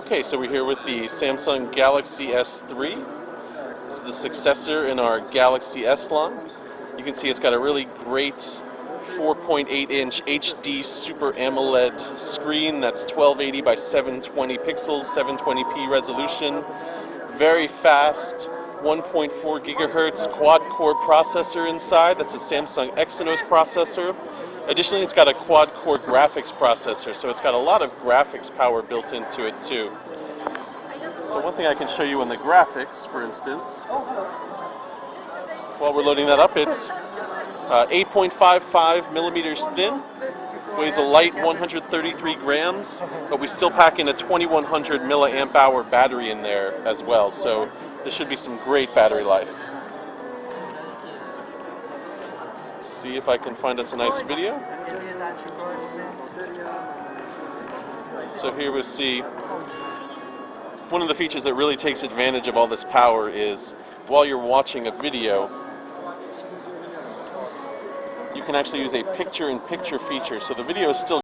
Okay, so we're here with the Samsung Galaxy S3. It's the successor in our Galaxy S line. You can see it's got a really great 4.8-inch HD Super AMOLED screen that's 1280 by 720 pixels, 720p resolution. Very fast, 1.4 gigahertz quad-core processor inside. That's a Samsung Exynos processor. Additionally, it's got a quad-core graphics processor, so it's got a lot of graphics power built into it too. So one thing I can show you in the graphics, for instance, while we're loading that up, it's 8.55 millimeters thin, weighs a light 133 grams, but we still pack in a 2100 milliamp hour battery in there as well, so this should be some great battery life. See if I can find us a nice video. So here we see one of the features that really takes advantage of all this power is while you're watching a video, you can actually use a picture-in-picture feature. So the video is still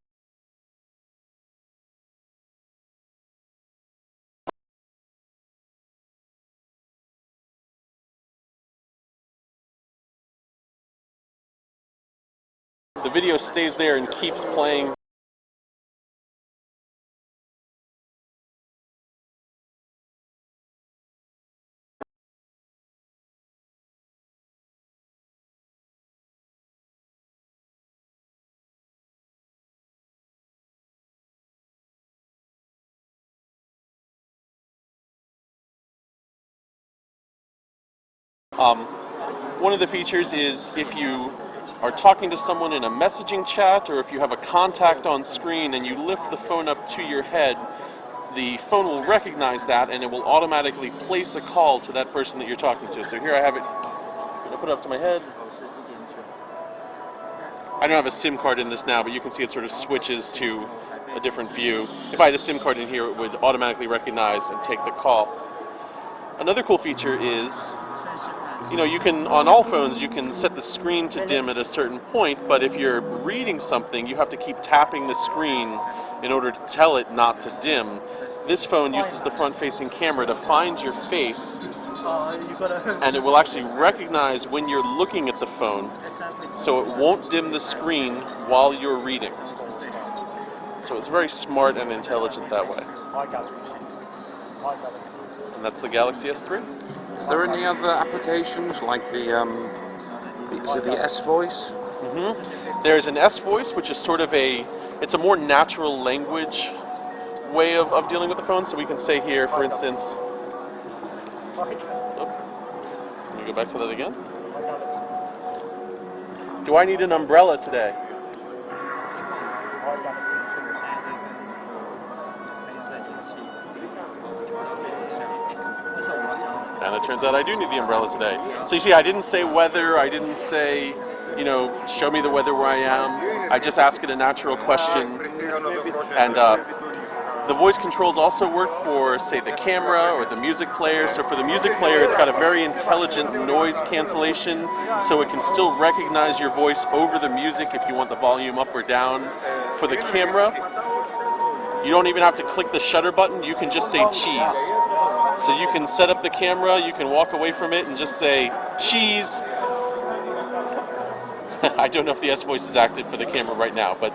the video stays there and keeps playing. One of the features is if you are talking to someone in a messaging chat, or if you have a contact on screen and you lift the phone up to your head, the phone will recognize that and it will automatically place a call to that person that you're talking to. So here I have it. I'm going to put it up to my head. I don't have a SIM card in this now, but you can see it sort of switches to a different view. If I had a SIM card in here, it would automatically recognize and take the call. Another cool feature is, you can, on all phones, you can set the screen to dim at a certain point, but if you're reading something, you have to keep tapping the screen in order to tell it not to dim. This phone uses the front-facing camera to find your face, and it will actually recognize when you're looking at the phone, so it won't dim the screen while you're reading. So it's very smart and intelligent that way. And that's the Galaxy S3. Is there any other applications like the S-Voice? There's an S-Voice, which is sort of it's a more natural language way of dealing with the phone. So we can say here, for instance, can you go back to that again? Do I need an umbrella today? And it turns out I do need the umbrella today. So you see, I didn't say weather, I didn't say, show me the weather where I am. I just asked it a natural question. And the voice controls also work for, say, the camera or the music player. So for the music player, it's got a very intelligent noise cancellation, so it can still recognize your voice over the music if you want the volume up or down. For the camera, you don't even have to click the shutter button, you can just say cheese. So you can set up the camera, you can walk away from it and just say, cheese. I don't know if the S-Voice is active for the camera right now, but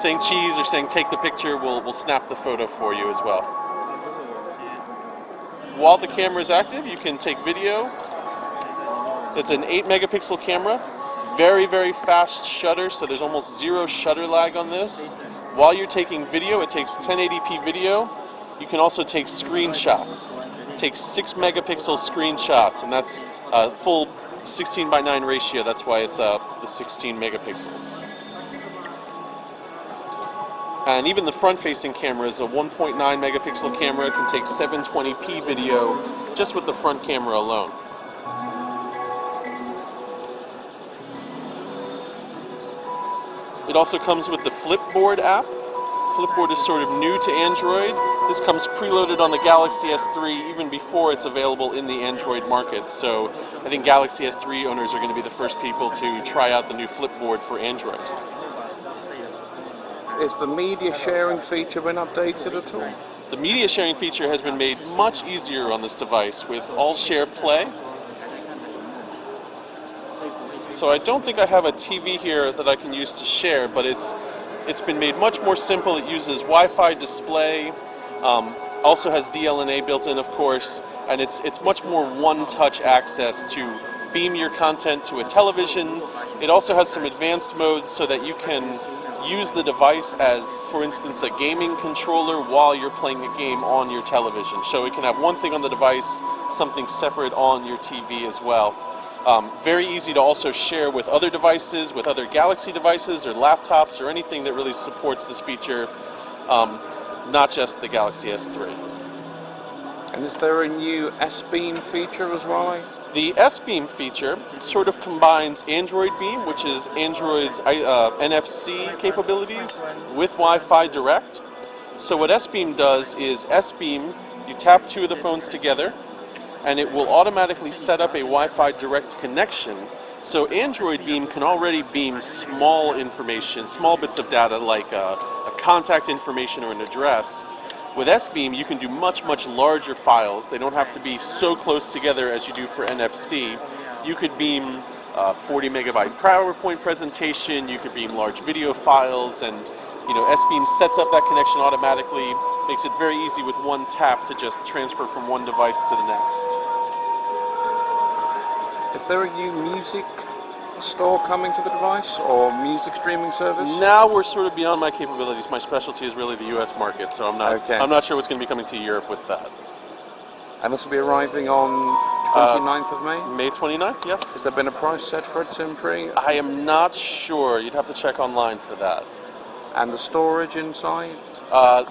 saying cheese or saying take the picture will snap the photo for you as well. While the camera is active, you can take video. It's an 8 megapixel camera, very, very fast shutter, so there's almost zero shutter lag on this. While you're taking video, it takes 1080p video. You can also take screenshots. It takes 6 megapixel screenshots, and that's a full 16:9 ratio. That's why it's the 16 megapixels. And even the front-facing camera is a 1.9 megapixel camera. It can take 720p video just with the front camera alone. It also comes with the Flipboard app. Flipboard is sort of new to Android. This comes preloaded on the Galaxy S3 even before it's available in the Android market. So I think Galaxy S3 owners are going to be the first people to try out the new Flipboard for Android. Is the media sharing feature been updated at all? The media sharing feature has been made much easier on this device with All Share Play. So I don't think I have a TV here that I can use to share, but it's been made much more simple. It uses Wi-Fi display, also has DLNA built in, of course, and it's much more one-touch access to beam your content to a television. It also has some advanced modes so that you can use the device as, for instance, a gaming controller while you're playing a game on your television. So it can have one thing on the device, something separate on your TV as well. Very easy to also share with other devices, with other Galaxy devices or laptops or anything that really supports this feature, not just the Galaxy S3. And is there a new S-Beam feature as well? The S-Beam feature sort of combines Android Beam, which is Android's NFC capabilities, with Wi-Fi Direct. So what S-Beam does is S-Beam, you tap two of the phones together, and it will automatically set up a Wi-Fi Direct connection. So Android Beam can already beam small information, small bits of data like a contact information or an address. With S-Beam, you can do much, much larger files. They don't have to be so close together as you do for NFC. You could beam 40 megabyte PowerPoint presentation, you could beam large video files, and S-Beam sets up that connection automatically, makes it very easy with one tap to just transfer from one device to the next. Is there a new music store coming to the device, or music streaming service? Now we're sort of beyond my capabilities. My specialty is really the US market, so I'm not sure what's going to be coming to Europe with that. And this will be arriving on 29th of May? May 29th, yes. Has there been a price set for it, Tim-Free? I am not sure. You'd have to check online for that. And the storage inside?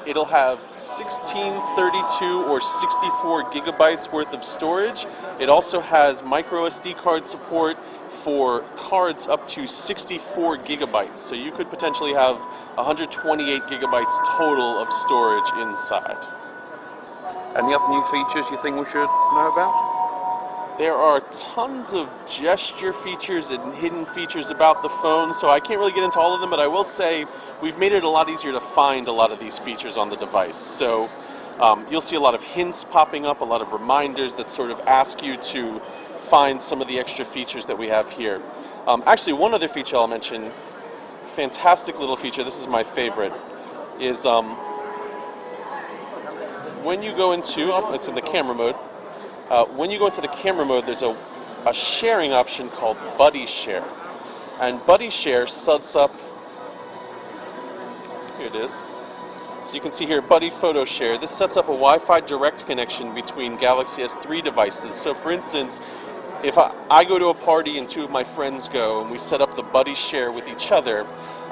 It'll have 1632 or 64 gigabytes worth of storage. It also has micro SD card support for cards up to 64 gigabytes. So you could potentially have 128 gigabytes total of storage inside. Any other new features you think we should know about? There are tons of gesture features and hidden features about the phone, so I can't really get into all of them, but I will say we've made it a lot easier to find a lot of these features on the device. So you'll see a lot of hints popping up, a lot of reminders that sort of ask you to find some of the extra features that we have here. Actually, one other feature I'll mention, fantastic little feature, this is my favorite, is when you go into, it's in the camera mode, when you go into the camera mode, there's a sharing option called Buddy Share. And Buddy Share sets up, here it is, so you can see here Buddy Photo Share. This sets up a Wi-Fi Direct connection between Galaxy S3 devices. So for instance, if I go to a party and two of my friends go and we set up the Buddy Share with each other,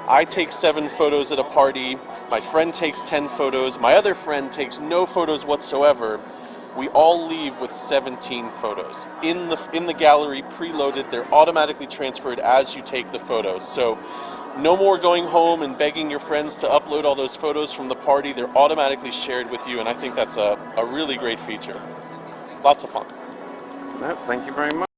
I take 7 photos at a party, my friend takes 10 photos, my other friend takes no photos whatsoever. We all leave with 17 photos. In the gallery, preloaded, they're automatically transferred as you take the photos. So no more going home and begging your friends to upload all those photos from the party. They're automatically shared with you, and I think that's a really great feature. Lots of fun. No, thank you very much.